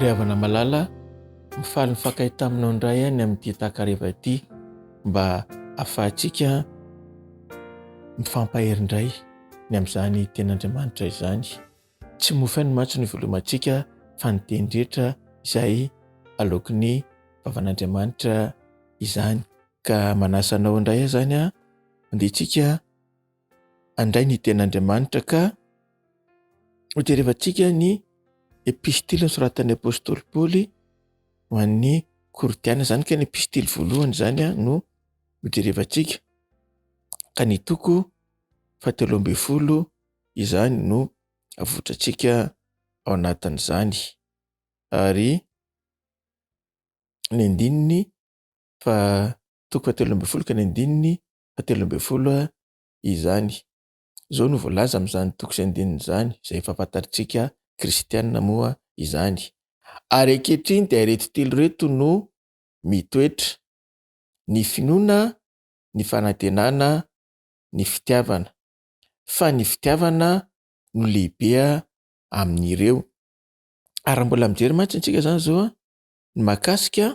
Ry havana malala, mifaly mifankahita taminao indray any amin'ity takareva ity mba ahafahantsika mifampahery indray ny amin'izany ten'Andriamanitra izany. Tsy mofany mantsy ny volomantsika fa ny tendretra izay alokin'ny vavan'Andriamanitra izany. Ka manasa anao indray izany andehantsika andray ny ten'Andriamanitra ka hojerevantsika ny epistily nosoratan'ny apôstôly Paoly ho an'ny Koritiana, izany ka ny epistily voalohany izany no hojerevantsika. Ka ny toko 17 izany no avotrantsika ao anatin'izany. Ary ny andininy toko 17 ka ny andininy 17 izany. Izao no voalaza amin'izany toko sy andininy izany, izay fahafantarintsika kristianina moa izany. Ary ankehitriny dia ireto telo reto no mitoetra: ny finoana, ny fanantenana, ny fitiavana. Fa ny fitiavana no lehibe amin'ireo. Ary mbola mijery mantsy antsika izany zao ny mahakasika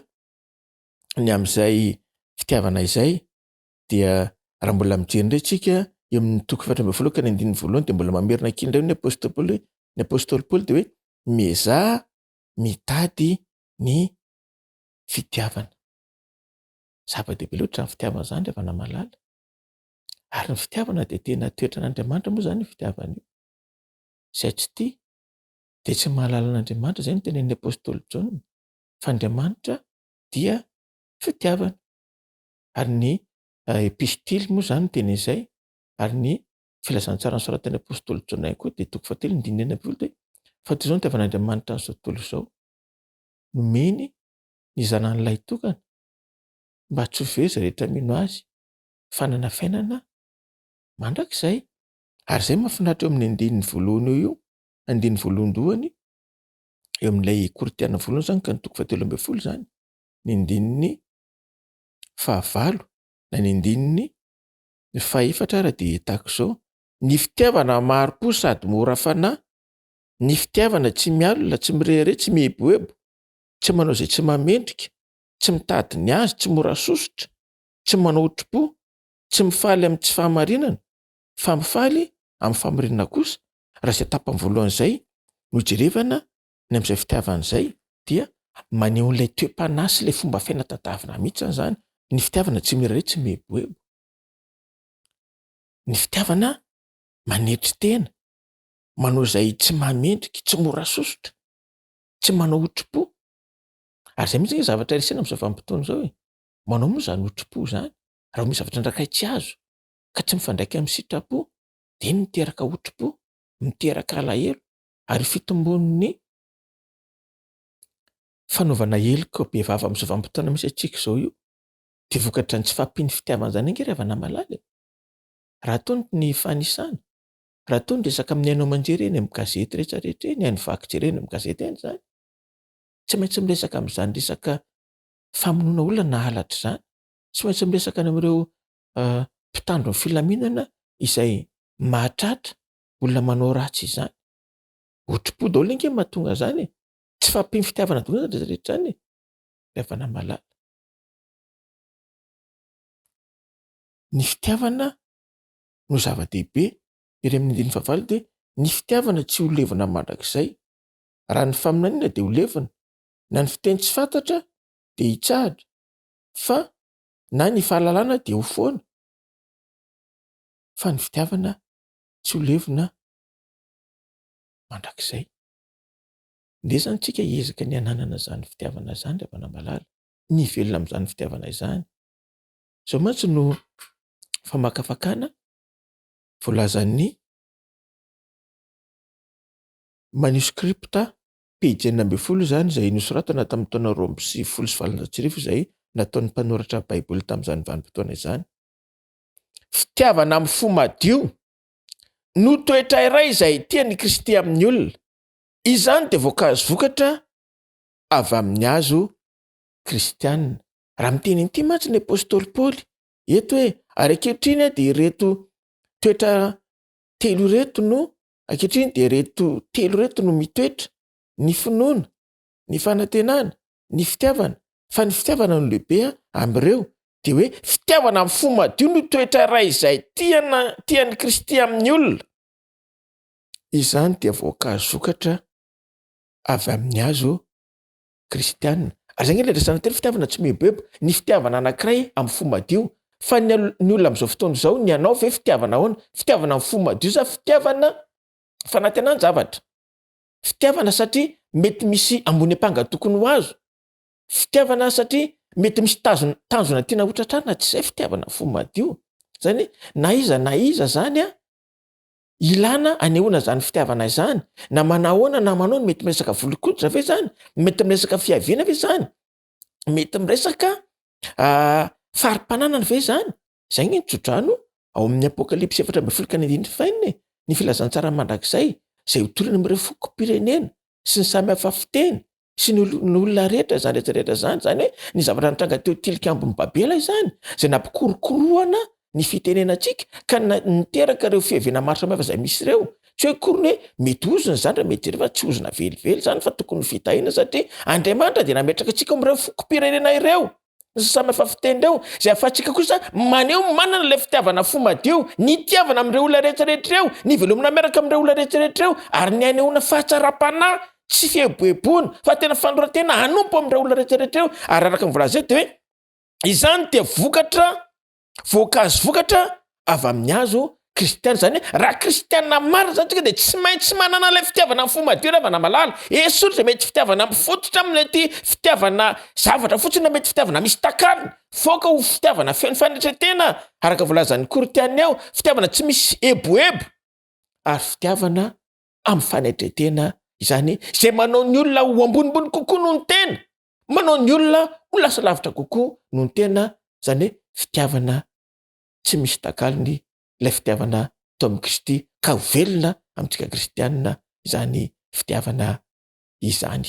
ny amin'izay fitiavana izay, dia raha mbola mijery indray tsika eo amin'ny toko 17 ka ny andininy voalohany, dia mbola mamerina kely indray ny apôstôly Paoly dia hoe miezà mitady ny fitiavana. Zava-dehibe loatra ny fitiavana izany rehefa namalala. Ary ny fitiavana dia tena toetran'Andriamanitra moa izany ny fitiavana io. Izay tsy tia dia tsy mahalala an'Andriamanitra, izay no tenenin'ny apôstôly Jaona. Fa Andriamanitra dia fitiavana. Ary ny epistily moa izany no teny izay. Ary ny filazantsara nosoratan'ny apôstôly Jaona ihany koa dia toko 7:9 dia fa toy izao no itiavan'Andriamanitra an'izao tontolo izao, nomeny ny zanan'ilay tokana mba tsy ho very izay rehetra mino azy, fanana fiainana mandrakizay. Ary izay mahafinaritra eo amin'ny andininy voalohany io, andininy voalohany eo amin'ilay Koritiana voalohany izany ka ny toko 17 izany, ny andininy 9 na ny andininy 14 raha dia tahaka izao: ny fitiavana maro-po sady mora fanahy, ny fitiavana tsy mialona, tsy mirehare, tsy mieboebo, tsy manao izay tsy mamendrika, tsy mitady ny azy, tsy mora sosotra, tsy manao otro-po, tsy mifaly amin'ny tsy fahamarinana, fa mifaly amin'ny famarinana kosa. Raha izay tapany voalohany izay no jerevana ny amin'izay fitiavana izay, dia maneho an'ilay toe-panahy sy ilay fomba fiaina tadavina mihitsy izany. Ny fitiavana tsy mirehare, tsy mieboebo. Ny fitiavana manetry tena, manao izay tsy mamendrika, tsy mora sosotra, tsy manao otro-po. Ary izay mihitsy ny zavatra resena amin'izao vanim-potoana izao e. Manao moa izany otro-po izany, raha misy zavatra indrakay tsy azo ka tsy mifandraika amin'ny sitrapo, dia iny miteraka otro-po, miteraka alahelo, ary fitombon'ny fanaovana heloka be vava amin'izao vanim-potoana misy antsika izao io, dia vokatra ny tsy fahampian'ny fitiavana izany ange rehefa namalala. Raha atao ny fanisana, raha atao ny resaka amin'ny hainao manjery eny amin'ny gazety rehetrarehetra eny, haino vaky jerena amin'ny gazety eny izany, tsy maintsy miresaka amin'izany resaka famonoana olona na halatra izany, tsy maintsy miresaka amin'ireo mpitandro ny filaminana izay mahatratra olona manao ratsy izany. Otro-po daholo ange mahatonga izany e. Tsy fahampian'ny fitiavana daholo izany rehetrarehetra izany e, rehefa namalala. Ny fitiavana no zava-dehibe. Ery amin'ny andininy 9 dia ny fitiavana tsy ho levona mandrakizay. Raha ny faminaniana dia ho levona, na ny fiteny tsy fantatra dia hitsahatra, fa na ny fahalalana dia ho foana. Fa ny fitiavana tsy ho levona mandrakizay. Indray izany tsika hiezaka ny hananana izany fitiavana izany rehefa namalala, ny velona amin'izany fitiavana izany. Izao mantsy no famakafakana voalazan'ny manuscripta pejy 9 izany, izay nosoratana tamin'ny taona 2019 izay nataon'ny mpanoratra baiboly tamin'izany vanim-potoana izany. Fitiavana amin'ny fo madio no toetra iray izay tian'ny Kristy amin'ny olona. Izany dia voankazo vokatra avy amin'ny hazo kristianina. Raha miteny ity mantsy ny apôstôly Paoly eto hoe ary ankehitriny dia ireto toetra telo ireto no ankehitriny dia ireto telo ireto no mitoetra: ny finoana, ny fanantenana, ny fitiavana, fa ny fitiavana no lehibe am'ireo de hoe fitiavana amin'ny fo madio no toetra ray izay tian'ny Kristy amin'ny olona. Izany dia voankazo vokatra avy amin'ny hazo kristianina. Ary zany ilay resana tena fitiavana tsy miheboebo, ny fitiavana anankiray amin'ny fo madio. Fa ny olona amin'izao fotoana izao ny anao ve fitiavana ahoana? Fitiavana amin'ny fo madio sa fitiavana fanantenana zavatra? Fitiavana satria mety misy ambony ampanga tokony ho azo. Fitiavana satria mety misy tanjona tiana hotratrarina, tsy izay fitiavana fo madio. Zany na iza zany ilana anehoana zany fitiavana izany. Na manahoana na manahoana, mety miresaka volokoditra ve zany? Mety miresaka fiaviana ve zany? Mety miresaka farim-pananana ve zany? Zay ny tsodrano ao amin'ny Apokalipsy 4:25 ny filazantsara mandrakizay izay hotorana amin'ireo fokom-pirenena sy ny samy hafa fiteny sy ny olona rehetra zany rehetrarehetra zany. Zany hoe ny zavatra nitranga teo tilikambon'ny Babela izany, zay nampikorokoroana ny fitenenantsika ka niteraka ireo fiaviana maro samihafa izay misy ireo. Tsy hoe korony mety ozona zany raha mety rehefa tsy ozona velively zany fa tokony fitahina satria Andriamanitra dia nametraka antsika amin'ireo fokom-pirenena ireo samy hafa fiteny ireo zay ahafahantsika kosa maneho manana ilay fitiavana fo madio, ny tiavana amin'ireo olona rehetrarehetra ireo, ny velomina miaraka amin'ireo olona rehetrarehetra ireo, ary ny anehoana fahatsara-panahy tsy fieboeboana fa tena fanoratena hanompo amin'ireo olona rehetrarehetra ireo. Ary araka ny volaza dia hoe izany dia voankazo vokatra avy amin'ny hazo kristiana. Zany hoe raha kristiana marina zany tsika dia tsy maintsy manana ilay fitiavana amin'ny fo madio rehefa malala. Esotra mety fitiavana mifototra amin'ity fitiavana zavatra fotsiny, na mety fitiavana misy takalina, foka ho fitiavana feno fanetretena araka volazan'ny Korinthiana ao, fitiavana tsy misy eboebo ary fitiavana amin'ny fanetretena. Izany zay manao ny olona ho ambonimbony kokoa noho ny tena, manao ny olona ho lasa lavitra kokoa noho ny tena. Zany hoe fitiavana tsy misy takaliny, ilay fitiavana tao amin'ny Kristy ka ho velona amintsika kristianina izany fitiavana izany.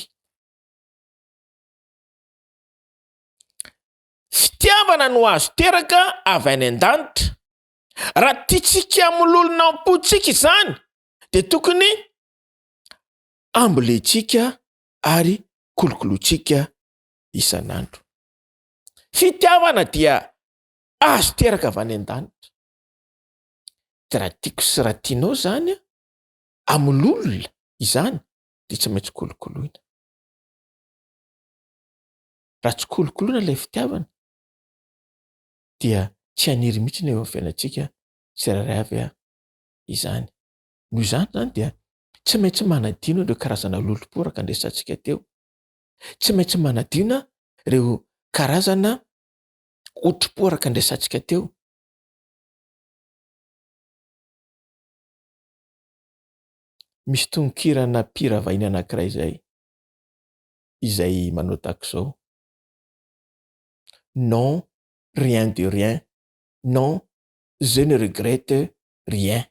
Fitiavana no azo teraka avy any an-danitra. Raha tiantsika hamololona am-potsika izany dia tokony ambolentsika ary kolokolotsika isan'andro. Fitiavana dia azo teraka avy any an-danitra. Dia raha tiako sy raha tianao zany amololona izany dia tsy maintsy kolokoloina. Raha tsy kolokoloina ilay fitiavana dia tsy haniry mihitsy eo amin'ny fiainantsika tsirairay avy izany. Noho izany zany dia tsy maintsy manadino ireo karazana loloporaka andraisantsika teo. Tsy maintsy manadina ireo karazana otroporaka andraisantsika teo. Misy tononkirana mpira vahiny anankiray izay manao tahaka izao: non, rien de rien, non, je ne regrette rien.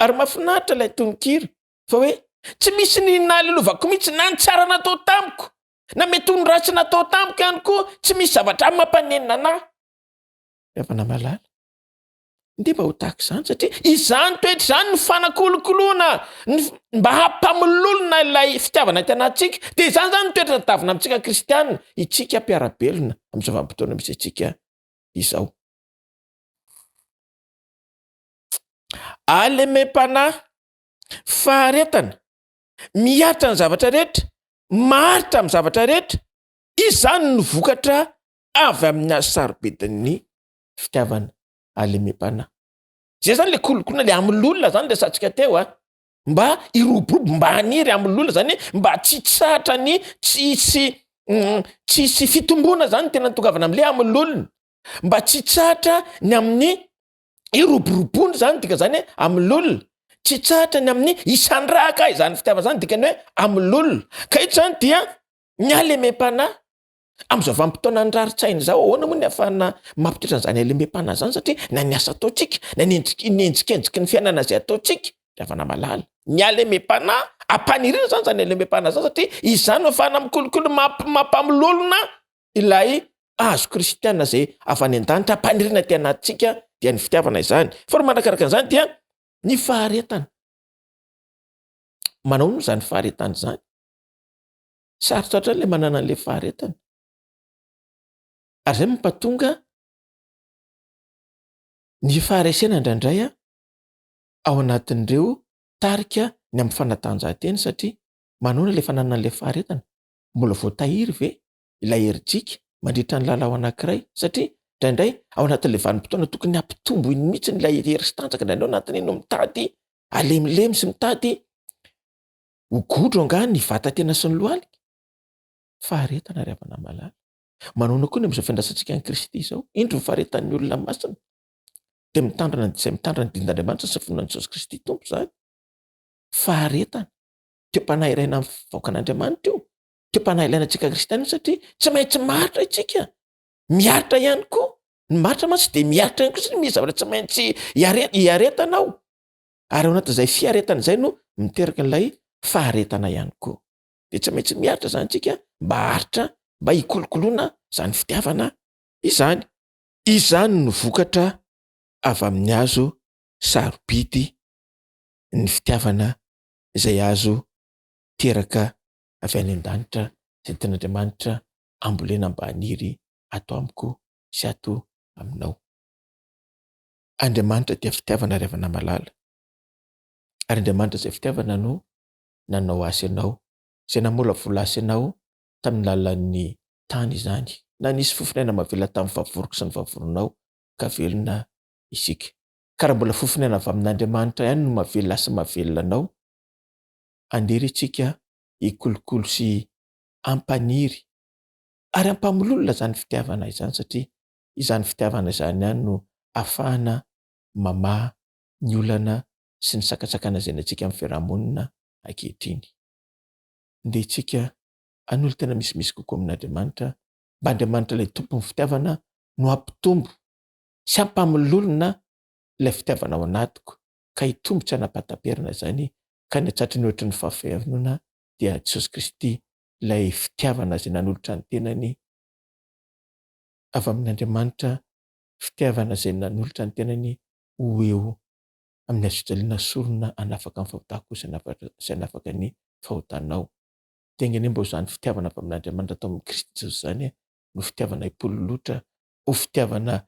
Ary mahafinaritra ilay tononkira fa hoe tsy misy ny nahalelovako mihitsy na ny tsara natao tamiko, na mety ho ny ratsy natao tamiko ihany koa, tsy misy zavatra mampanenina anahy. Efa namalala nde mba ho tahaka izany satria izany toetra izany ny fanakolokoloana mba hampamololona ilay fitiavana tanatsika. Dia izany zany ny toetra tadavina amintsika kristianina, itsika mpiara-belona amin'izao vanim-potoana misy antsika izao. Alemem-panahy, faharetana, miatra ny zavatra rehetra, maritra amin'ny zavatra rehetra, izany no vokatra avy amin'ny sarobedin'ny fitiavana alemem-panahy. Zay zany le kolokoloina le amololona zany le satsika teo mba iroborobo, mba haniry amololona zany mba tsy tsatra ny tsisy fitombona zany tena tongavana amin'le amololona, mba tsy tsatra ny amin'ny iroborobony zany dika zany hoe amololona, tsy tsatra ny amin'ny isandraka izany fitiavana zany dikany hoe amololona. Ka ito zany dia ny alemem-panahy amin'izao vanim-potoana ny raritsaina izao, ahoana moa ny ahafahana mampitoetra an'izany alemem-panahy zany? Satria na ny asa ataontsika, na ny endrikenjiky ny fiainana izay ataontsika dia efa namalala. Ny alemem-panahy ampaniriana zany zany alemem-panahy zany satria izany no ahafahana mikolokolo mampamololona ilay azo kristianina izay avy any an-danitra ampaniriana ty anatintsika dia ny fitiavana izany. Fa ro manakaraka an'izany dia ny faharetana. Manao no zany faharetana izany? Sarotra oatra ilay manana an'ilay faharetana. Ary izay mampatonga ny faharesena indraindray ao anatin'ireo tarika ny amin'ny fanatanjahantena satria manoana ilay fananana an'ilay faharetana. Mbola voatahiry ve ilay herijika mandritra ny lalao anankiray satria indraindray ao anatin'ilay vanim-potoana tokony hampitombo iny mihitsy ilay hery sy tanjaka indraindray ao anatin'iny no mitady alemilemy sy mitady ho godro angaha ny vatatena sy ny lohalika. Faharetana ry havana malala. Manoana koa ny amin'izao fiandrasantsika an'i Kristy izao. Indro ny faharetan'ny olona masina dia mitandrina izay mitandrina ny dindin'Andriamanitra sy fonan'i Jesosy Kristy tompo izany. Faharetana. Teom-panahy ilaina amin'ny vahoakan'Andriamanitra io. Teom-panahy ilaina antsika kristianina satria tsy maintsy maritra isika. Miaritra ihany koa. Ny maritra mantsy dia miaritra ihany koa satria misy zavatra tsy maintsy hiaretana ao. Ary ao anatin'izay fiaretana izay no miteraka ilay faharetana ihany koa. Dia tsy maintsy miaritra izany tsika mba haritra, mba hikolokoloana izany fitiavana izany. Izany no vokatra avy amin'ny hazo sarobidy, ny fitiavana izay azo teraka avy any an-danitra izay tian'Andriamanitra ambolena mba haniry ato amiko sy ato aminao. Andriamanitra dia fitiavana ry havana malala. Ary Andriamanitra izay fitiavana no nanao asa ianao, izay namolavola asa ianao tamin'ny lalan'ny tany izany. Na nisy fofinaina mavela tamin'ny vavoroka sy ny vavoronao ka velona isika. Ka raha mbola fofinaina avy amin'Andriamanitra ihany no mahavelona sy mahavelona anao, andery isika hikolokolo sy ampaniry ary ampamololona izany fitiavana izany satria izany fitiavana izany ihany no ahafahana mamaha ny olana sy ny sakatsakana izay antsika amin'ny fiarahamonina ankehitriny. Ndeha isika hanolo tena misimisy kokoa amin'Andriamanitra, mba Andriamanitra ilay tompon'ny fitiavana no hampitombo sy hampamololona ilay fitiavana ao anatiko ka hitombo tsy hanapataperina izany ka ny hatratra ny ohatry ny fahafehanoana dia Jesosy Kristy ilay fitiavana izay nanolotra ny tenany avy amin'Andriamanitra, fitiavana izay nanolotra ny tenany ho eo amin'ny hazojaliana sorona hanafaka ny fahotako sy hanafaka ny fahotanao. Tengany mbo izany fitiavana avy amin'Andriamanitra atao amin'ny Kristy Jesosy izany no fitiavana hipololotra, ho fitiavana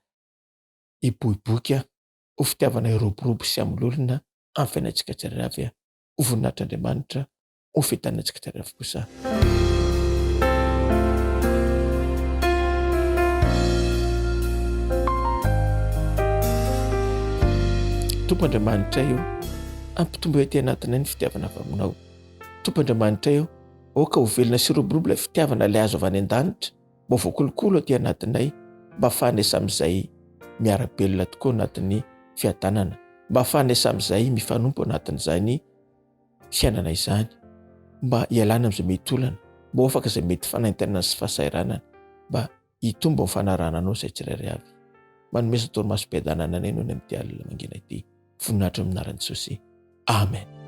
hibohiboka, ho fitiavana hiroborobo sy hamololona amin'ny fiainantsika tsirairay avy. Ho voninahitr'Andriamanitra, ho fitanantsika tsirairay avy kosa. Tompo Andriamanitra io, ampitombo ety anatinay ny fitiavana avy aminao. Tompo Andriamanitra io, oka ho velona sy roborobo ilay fitiavana ilay azo avy any an-danitra, mba voakolokolo aty anatinay, mba ahafahanay sam'izay miara-belona tokoa anatin'ny fiadanana, mba ahafahanay sam'izay mifanompo anatin'izany fiainana izany, mba hialana amin'izay mety olana, mba ho afaka izay mety fanaintenana sy fahasahiranana, mba hitombo amin'ny fanarananao izay tsirairay avy. Manome sa torimaso-piadanana anay noho ny amin'ny alina mangina ity. Voninahitra amin'ny anaran'i Jesosy. Amen.